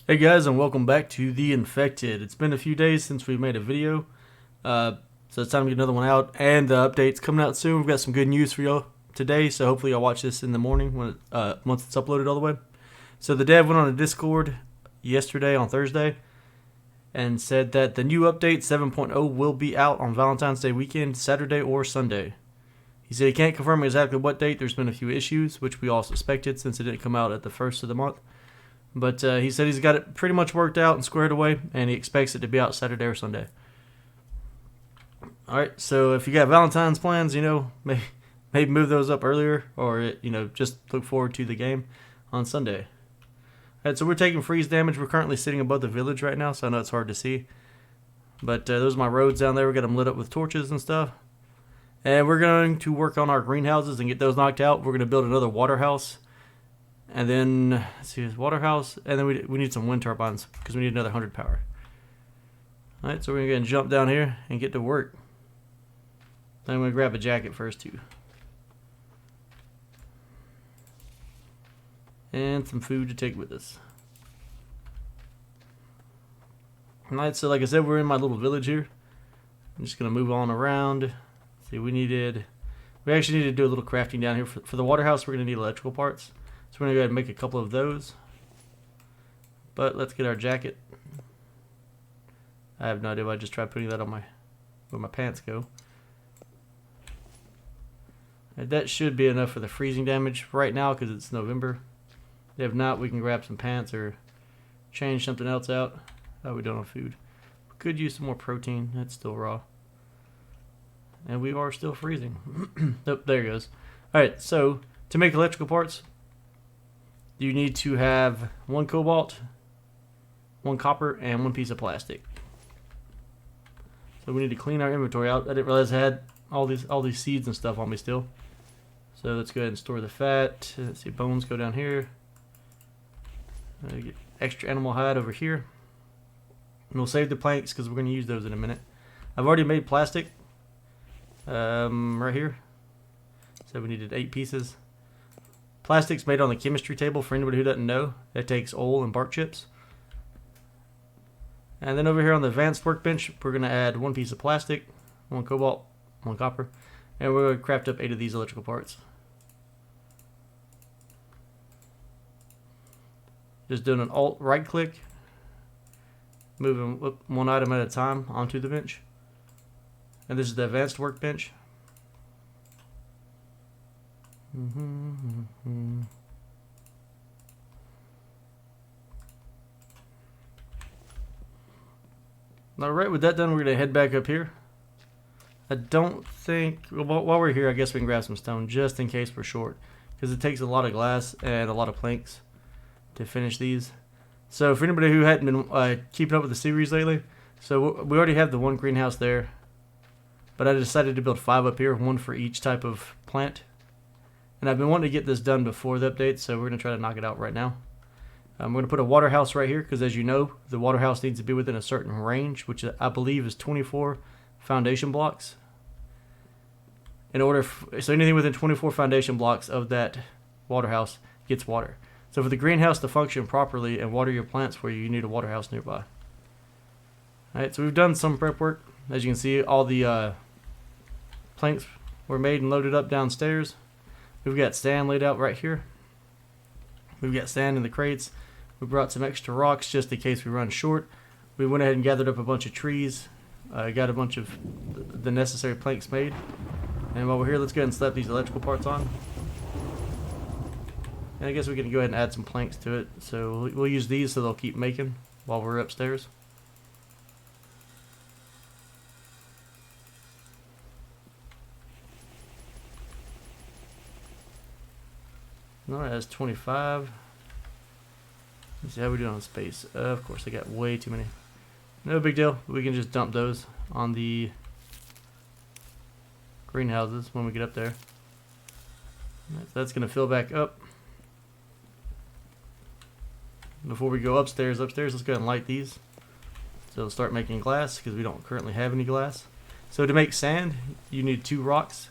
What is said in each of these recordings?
Hey guys, and welcome back to The Infected. It's been a few days since we made a video, so it's time to get another one out, and the update's coming out soon. We've got some good news for y'all today, so hopefully y'all watch this in the morning when once it's uploaded all the way. So the dev went on a Discord yesterday on Thursday and said that the new update 7.0 will be out on Valentine's Day weekend, Saturday or Sunday. He said he can't confirm exactly what date. There's been a few issues, which we all suspected since it didn't come out at the first of the month. But he said he's got it pretty much worked out and squared away, and he expects it to be out Saturday or Sunday. Alright, so if you got Valentine's plans, maybe move those up earlier, or, just look forward to the game on Sunday. Alright, so we're taking freeze damage. We're currently sitting above the village right now, so I know it's hard to see. But those are my roads down there. We got them lit up with torches and stuff. And we're going to work on our greenhouses and get those knocked out. We're going to build another water house. And then, let's see, this water house. And then we need some wind turbines because we need another 100 power. Alright, so we're going to go and jump down here and get to work. Then I'm going to grab a jacket first, too. And some food to take with us. Alright, so like I said, we're in my little village here. I'm just going to move on around. See, we actually need to do a little crafting down here. For the water house, we're going to need electrical parts. So we're going to go ahead and make a couple of those. But let's get our jacket. I have no idea why I just tried putting that on where my pants go. And that should be enough for the freezing damage right now because it's November. If not, we can grab some pants or change something else out. Oh, we don't have food. We could use some more protein. It's still raw. And we are still freezing. Oh, there it goes. Alright, so to make electrical parts, you need to have 1 cobalt, 1 copper, and 1 piece of plastic. So we need to clean our inventory out. I didn't realize I had all these seeds and stuff on me still. So let's go ahead and store the fat. Let's see, bones go down here. Get extra animal hide over here. And we'll save the planks because we're going to use those in a minute. I've already made plastic right here. So we needed 8 pieces. Plastic's made on the chemistry table for anybody who doesn't know. It takes oil and bark chips. And then over here on the advanced workbench, we're going to add 1 piece of plastic, 1 cobalt, 1 copper, and we're going to craft up 8 of these electrical parts. Just doing an alt right click, moving one item at a time onto the bench. And this is the advanced workbench. Alright, with that done, we're going to head back up here. I don't think, while we're here, I guess we can grab some stone just in case we're short. Because it takes a lot of glass and a lot of planks to finish these. So for anybody who hadn't been keeping up with the series lately, so we already have the 1 greenhouse there. But I decided to build 5 up here, 1 for each type of plant. And I've been wanting to get this done before the update, so we're going to try to knock it out right now. We're going to put a water house right here, because as you know, the water house needs to be within a certain range, which I believe is 24 foundation blocks. So anything within 24 foundation blocks of that water house gets water. So for the greenhouse to function properly and water your plants for you, you need a water house nearby. Alright, so we've done some prep work. As you can see, all the planks were made and loaded up downstairs. We've got sand laid out right here. We've got sand in the crates. We brought some extra rocks just in case we run short. We went ahead and gathered up a bunch of trees. Got a bunch of the necessary planks made. And while we're here, let's go ahead and slap these electrical parts on. And I guess we can go ahead and add some planks to it. So we'll use these so they'll keep making while we're upstairs. Alright, that's 25. Let's see how we do on space. Of course, I got way too many. No big deal. We can just dump those on the greenhouses when we get up there. Right, so that's going to fill back up. Before we go upstairs, let's go ahead and light these. So it'll start making glass because we don't currently have any glass. So to make sand, you need 2 rocks.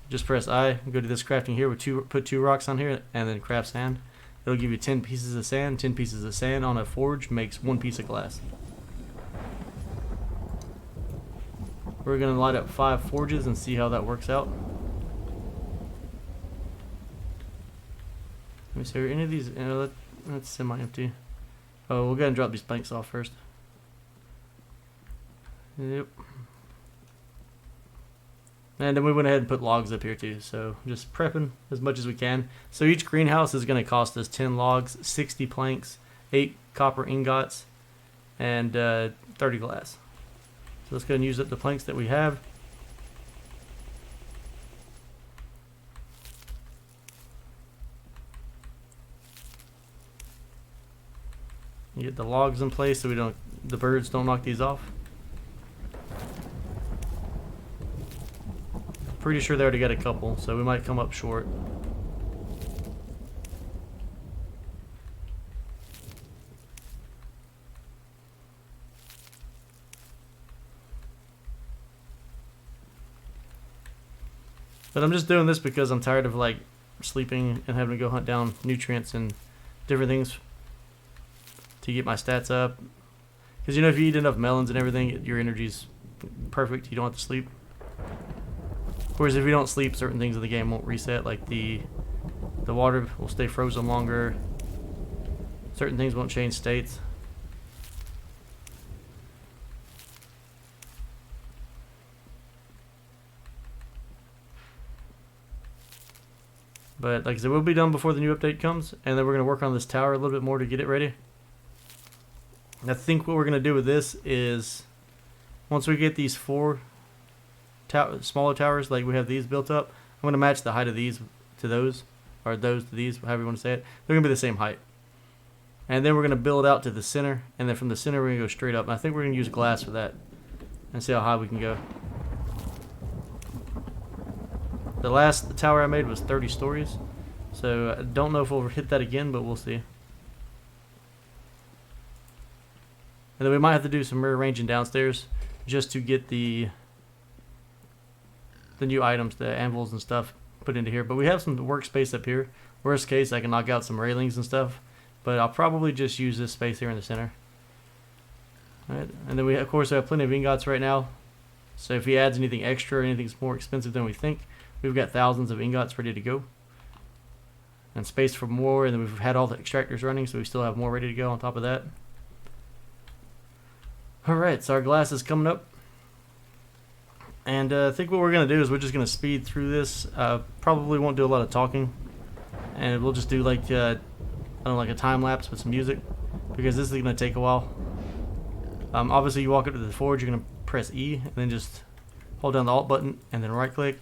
Just press I, go to this crafting here, with put 2 rocks on here, and then craft sand. it'll give you 10 pieces of sand. 10 pieces of sand on a forge makes 1 piece of glass. We're going to light up 5 forges and see how that works out. Let me see, are any of these, that's semi-empty. Oh, we'll go ahead and drop these planks off first. Yep. And then we went ahead and put logs up here too, so just prepping as much as we can. So each greenhouse is going to cost us 10 logs, 60 planks, 8 copper ingots, and 30 glass. So let's go and use up the planks that we have. You get the logs in place so the birds don't knock these off. Pretty sure they already got a couple, so we might come up short. But I'm just doing this because I'm tired of like sleeping and having to go hunt down nutrients and different things to get my stats up. Because, you know, if you eat enough melons and everything, your energy's perfect. You don't have to sleep. Of course, if you don't sleep, certain things in the game won't reset. Like the water will stay frozen longer. Certain things won't change states. But like I said, we'll be done before the new update comes. And then we're going to work on this tower a little bit more to get it ready. I think what we're going to do with this is, once we get these 4 smaller towers, like we have these built up, I'm going to match the height of these to those, or those to these, however you want to say it. They're going to be the same height. And then we're going to build out to the center, and then from the center we're going to go straight up. And I think we're going to use glass for that, and see how high we can go. The last tower I made was 30 stories, so I don't know if we'll hit that again, but we'll see. And then we might have to do some rearranging downstairs just to get the new items, the anvils and stuff put into here. But we have some workspace up here. Worst case, I can knock out some railings and stuff. But I'll probably just use this space here in the center. All right. And then we, of course, have plenty of ingots right now. So if he adds anything extra or anything's more expensive than we think, we've got thousands of ingots ready to go. And space for more. And then we've had all the extractors running, so we still have more ready to go on top of that. Alright, so our glass is coming up. And I think what we're going to do is we're just going to speed through this. Probably won't do a lot of talking. And we'll just do like, I don't know, like a time lapse with some music. Because this is going to take a while. Obviously you walk up to the forge, you're going to press E. And then just hold down the Alt button and then right click.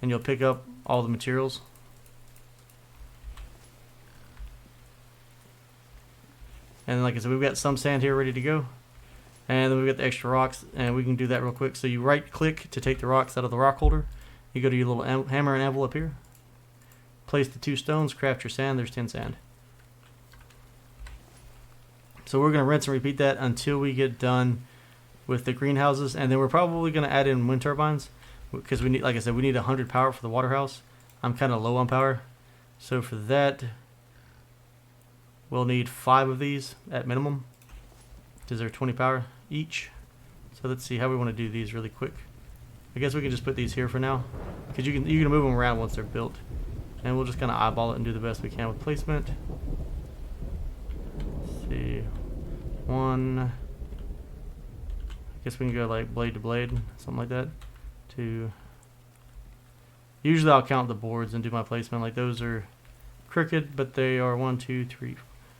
And you'll pick up all the materials. And like I said, we've got some sand here ready to go. And then we've got the extra rocks, and we can do that real quick. So you right click to take the rocks out of the rock holder. You go to your little hammer and anvil up here. Place the 2 stones, craft your sand, there's 10 sand. So we're going to rinse and repeat that until we get done with the greenhouses. And then we're probably going to add in wind turbines. Because we need, like I said, we need 100 power for the water house. I'm kind of low on power. So for that, we'll need 5 of these at minimum. Because they're 20 power each. So let's see how we want to do these really quick. I guess we can just put these here for now. Because you can move them around once they're built. And we'll just kind of eyeball it and do the best we can with placement. Let's see. 1. I guess we can go like blade to blade, something like that. 2. Usually I'll count the boards and do my placement. Like those are crooked, but they are 1, 2, 3,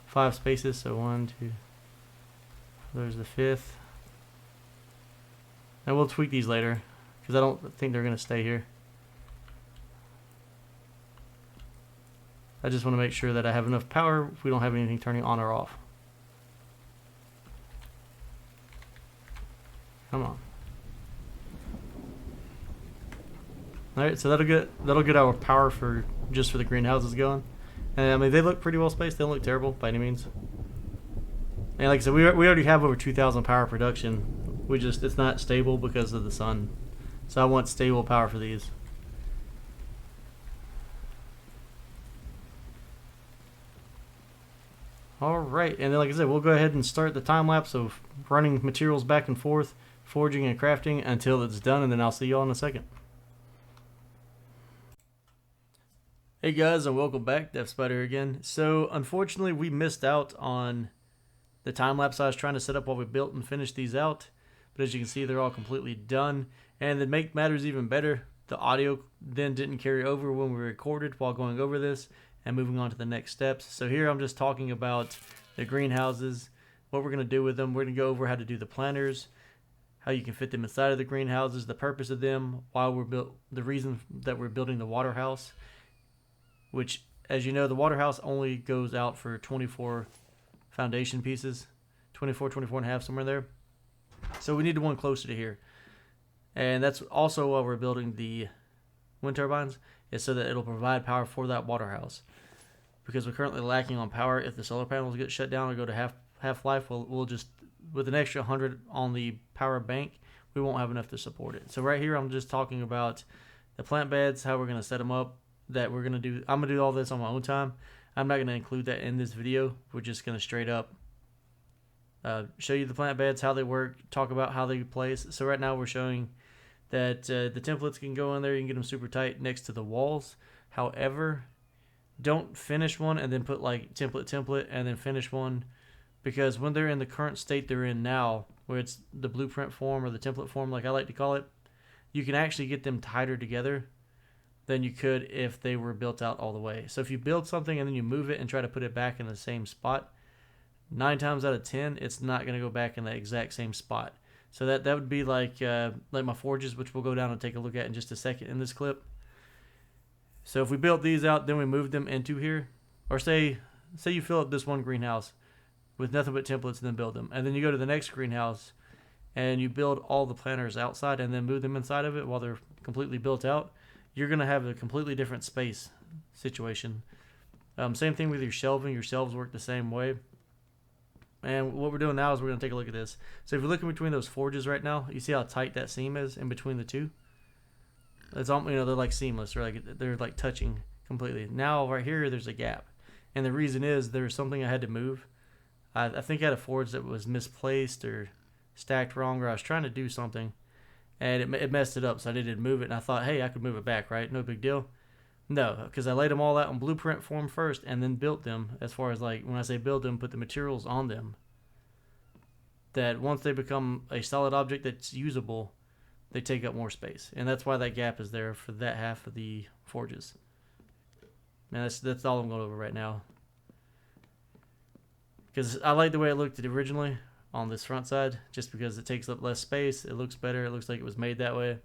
5 spaces. So 1, 2. There's the 5th. And we'll tweak these later, because I don't think they're going to stay here. I just want to make sure that I have enough power if we don't have anything turning on or off. Come on. Alright, so that'll get our power for just for the greenhouses going. And I mean, they look pretty well spaced. They don't look terrible by any means. And like I said, we already have over 2,000 power production. It's not stable because of the sun. So I want stable power for these. All right, and then like I said, we'll go ahead and start the time lapse of running materials back and forth, forging and crafting until it's done, and then I'll see y'all in a second. Hey guys, and welcome back, Death Spider again. So unfortunately, we missed out on the time lapse I was trying to set up while we built and finished these out. But as you can see, they're all completely done. And to make matters even better, the audio then didn't carry over when we recorded while going over this and moving on to the next steps. So here I'm just talking about the greenhouses, what we're going to do with them. We're going to go over how to do the planters, how you can fit them inside of the greenhouses, the purpose of them, why the reason that we're building the water house, which, as you know, the water house only goes out for 24 foundation pieces, 24 and a half, somewhere there. So we need one closer to here. And that's also why we're building the wind turbines, is so that it'll provide power for that water house. Because we're currently lacking on power. If the solar panels get shut down or go to half life, we'll just, with an extra 100 on the power bank, we won't have enough to support it. So right here, I'm just talking about the plant beds, how we're going to set them up, that we're going to do. I'm going to do all this on my own time. I'm not going to include that in this video. We're just going to straight up show you the plant beds, how they work, talk about how they place. So right now we're showing that the templates can go in there. You can get them super tight next to the walls. However, don't finish one and then put like template and then finish one, because when they're in the current state they're in now, where it's the blueprint form or the template form like I like to call it, you can actually get them tighter together than you could if they were built out all the way. So if you build something and then you move it and try to put it back in the same spot, 9 times out of 10 it's not going to go back in the exact same spot. So that would be like my forges, which we'll go down and take a look at in just a second in this clip. So if we built these out, then we moved them into here, or say you fill up this one greenhouse with nothing but templates and then build them, and then you go to the next greenhouse and you build all the planters outside and then move them inside of it while they're completely built out, you're going to have a completely different space situation. Same thing with your shelving. Your shelves work the same way. And what we're doing now is we're going to take a look at this. So if you're looking between those forges right now, you see how tight that seam is in between the two? It's all, they're like seamless, or they're like touching completely. Now right here there's a gap. And the reason is there's something I had to move. I think I had a forge that was misplaced or stacked wrong, or I was trying to do something and it messed it up, so I needed to move it, and I thought, hey, I could move it back, right? No big deal. No, because I laid them all out in blueprint form first and then built them. As far as like when I say build them, put the materials on them, that once they become a solid object that's usable, they take up more space, and that's why that gap is there for that half of the forges. And that's all I'm going over right now, because I like the way it looked originally on this front side, just because it takes up less space, it looks better, it looks like it was made that way.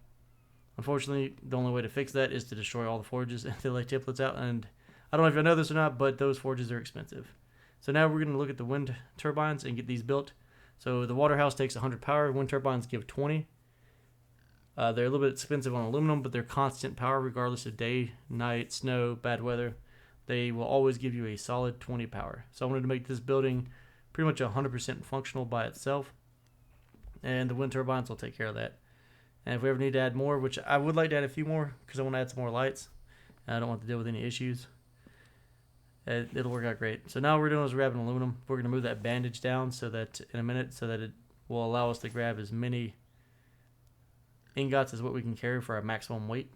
Unfortunately, the only way to fix that is to destroy all the forges and to lay templates out, and I don't know if you know this or not, but those forges are expensive. So now we're going to look at the wind turbines and get these built. So the water house takes 100 power, wind turbines give 20. They're a little bit expensive on aluminum, but they're constant power regardless of day, night, snow, bad weather. They will always give you a solid 20 power. So I wanted to make this building pretty much 100% functional by itself, and the wind turbines will take care of that. And if we ever need to add more, which I would like to add a few more because I want to add some more lights, and I don't want to deal with any issues, it'll work out great. So now what we're doing is grabbing aluminum. We're going to move that bandage down so that in a minute, so that it will allow us to grab as many ingots as what we can carry for our maximum weight.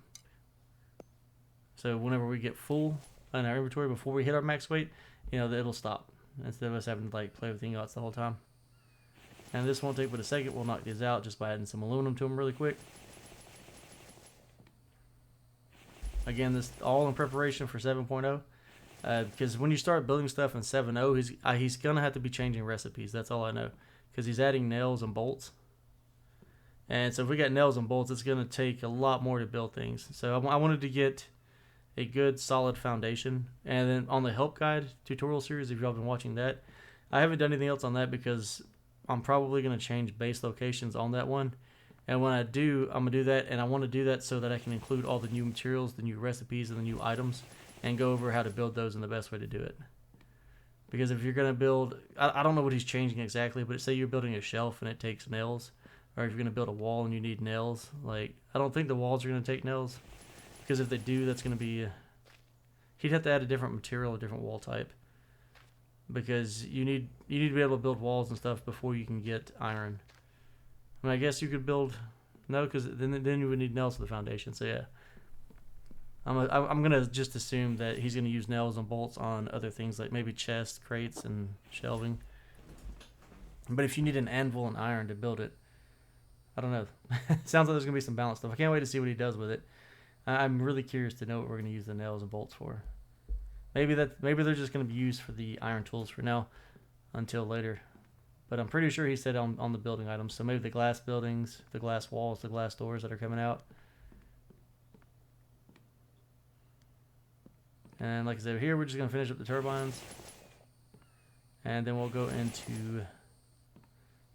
So whenever we get full in our inventory before we hit our max weight, it'll stop, instead of us having to like play with ingots the whole time. And this won't take but a second. We'll knock these out just by adding some aluminum to them really quick. Again, this all in preparation for 7.0. Because when you start building stuff in 7.0, he's going to have to be changing recipes. That's all I know. Because he's adding nails and bolts. And so if we got nails and bolts, it's going to take a lot more to build things. So I wanted to get a good solid foundation. And then on the help guide tutorial series, if y'all been watching that, I haven't done anything else on that because I'm probably going to change base locations on that one. And when I do, I'm going to do that, and I want to do that so that I can include all the new materials, the new recipes, and the new items, and go over how to build those and the best way to do it. Because if you're going to build, I don't know what he's changing exactly, but say you're building a shelf and it takes nails, or if you're going to build a wall and you need nails, like, I don't think the walls are going to take nails, because if they do, that's going to be, he'd have to add a different material, a different wall type. because you need to be able to build walls and stuff before you can get iron. I mean, I guess you could build because then you would need nails for the foundation. So yeah, I'm gonna just assume that he's gonna use nails and bolts on other things like maybe chests, crates, and shelving. But if you need an anvil and iron to build it, I don't know. Sounds like there's gonna be some balance stuff. I can't wait to see what he does with it. I'm really curious to know what we're gonna use the nails and bolts for. Maybe they're just gonna be used for the iron tools for now, until later. But I'm pretty sure he said on the building items. So maybe the glass buildings, the glass walls, the glass doors that are coming out. And like I said, here we're just gonna finish up the turbines, and then we'll go into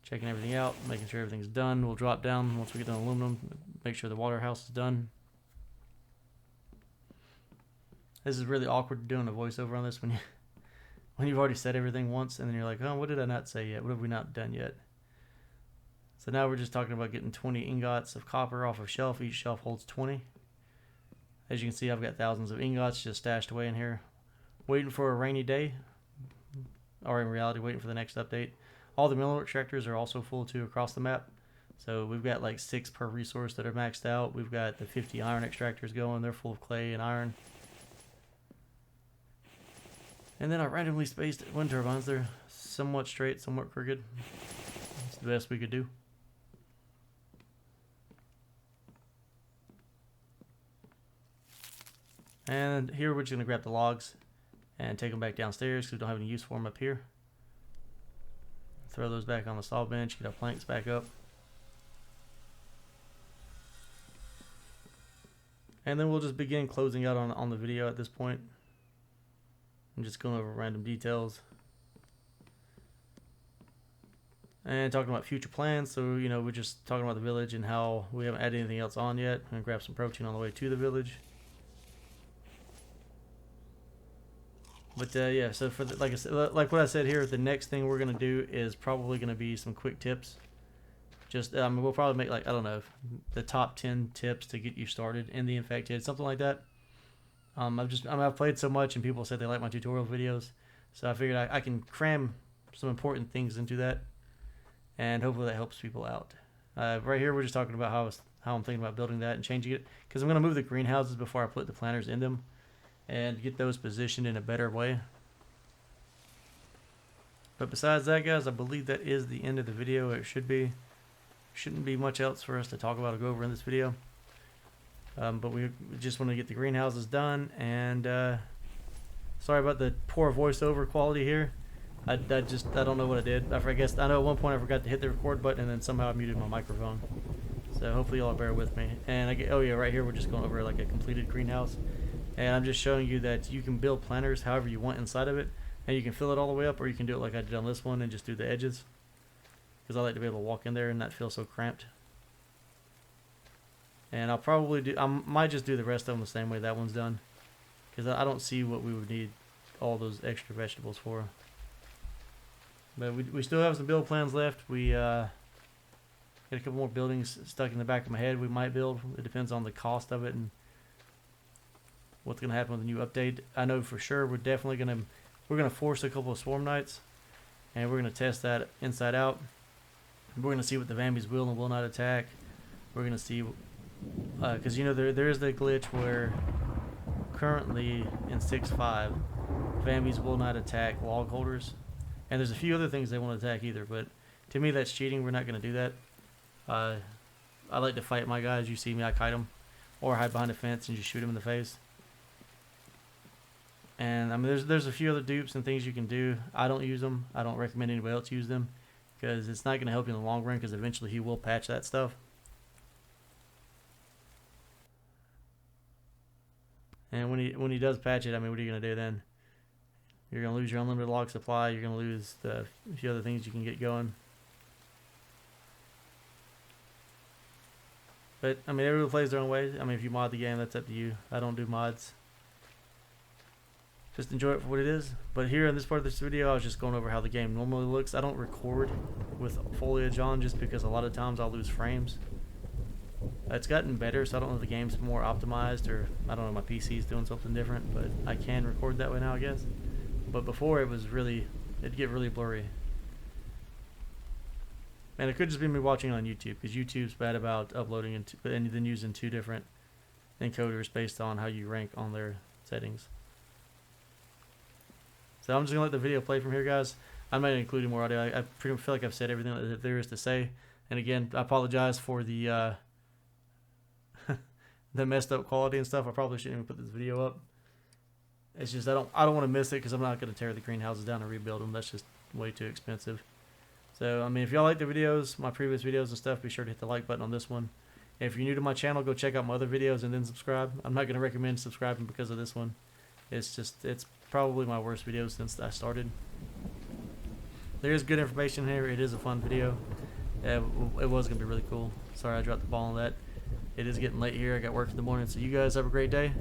checking everything out, making sure everything's done. We'll drop down once we get done aluminum, make sure the water house is done. This is really awkward doing a voiceover on this when you've already said everything once, and then you're like, oh, what did I not say yet? What have we not done yet? So now we're just talking about getting 20 ingots of copper off of shelf. Each shelf holds 20. As you can see, I've got thousands of ingots just stashed away in here, waiting for a rainy day, or in reality, waiting for the next update. All the mineral extractors are also full too across the map. So we've got like 6 per resource that are maxed out. We've got the 50 iron extractors going. They're full of clay and iron. And then I randomly spaced wind turbines. They're somewhat straight, somewhat crooked. It's the best we could do. And here we're just going to grab the logs and take them back downstairs because we don't have any use for them up here. Throw those back on the saw bench, get our planks back up. And then we'll just begin closing out on the video at this point. I'm just going over random details. And talking about future plans. So, we're just talking about the village and how we haven't added anything else on yet. I'm going to grab some protein on the way to the village. But yeah, so for like what I said here, the next thing we're gonna do is probably gonna be some quick tips. Just we'll probably make like, I don't know, the top 10 tips to get you started in the infected, something like that. I've played so much and people said they like my tutorial videos, so I figured I can cram some important things into that, and hopefully that helps people out. Right here we're just talking about how I'm thinking about building that and changing it, because I'm gonna move the greenhouses before I put the planters in them, and get those positioned in a better way. But besides that, guys, I believe that is the end of the video. It shouldn't be much else for us to talk about or go over in this video. But we just want to get the greenhouses done, and sorry about the poor voiceover quality here. I don't know what I did. I guess I know at one point I forgot to hit the record button, and then somehow I muted my microphone. So hopefully y'all bear with me. And oh yeah, right here we're just going over like a completed greenhouse. And I'm just showing you that you can build planters however you want inside of it. And you can fill it all the way up, or you can do it like I did on this one and just do the edges. Because I like to be able to walk in there and not feel so cramped. And I might just do the rest of them the same way that one's done. Because I don't see what we would need all those extra vegetables for. But we still have some build plans left. We got a couple more buildings stuck in the back of my head we might build. It depends on the cost of it and what's going to happen with the new update. I know for sure we're going to force a couple of swarm knights, and we're going to test that inside out. We're going to see what the Vambies will and will not attack. We're going to see, because there is the glitch where currently in 6.5 Vambies will not attack log holders, and there's a few other things they won't attack either, but to me that's cheating. We're not going to do that. I like to fight my guys. You see me, I kite them or hide behind a fence and just shoot them in the face. And I mean, there's a few other dupes and things you can do. I don't use them. I don't recommend anybody else use them, because it's not going to help you in the long run, because eventually he will patch that stuff. And when he does patch it, I mean, what are you going to do then? You're going to lose your unlimited log supply. You're going to lose the few other things you can get going. But, I mean, everybody plays their own way. I mean, if you mod the game, that's up to you. I don't do mods. Just enjoy it for what it is. But here in this part of this video, I was just going over how the game normally looks. I don't record with foliage on just because a lot of times I'll lose frames. It's gotten better, so I don't know if the game's more optimized, or I don't know, my PC's doing something different, but I can record that way now, I guess. But before, it was really it'd get really blurry. And it could just be me watching on YouTube, because YouTube's bad about uploading and then using 2 different encoders based on how you rank on their settings. So I'm just gonna let the video play from here, guys. I'm not including more audio. I pretty much feel like I've said everything that there is to say. And again, I apologize for the the messed up quality and stuff. I probably shouldn't even put this video up. It's just I don't want to miss it, because I'm not going to tear the greenhouses down and rebuild them. That's just way too expensive. So I mean, if y'all like the videos, my previous videos and stuff, be sure to hit the like button on this one. If you're new to my channel, go check out my other videos and then subscribe. I'm not going to recommend subscribing because of this one. It's probably my worst video since I started. There is good information here. It is a fun video. It was going to be really cool. Sorry I dropped the ball on that. It is getting late here. I got work in the morning. So you guys have a great day.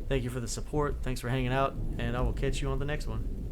Thank you for the support. Thanks for hanging out. And I will catch you on the next one.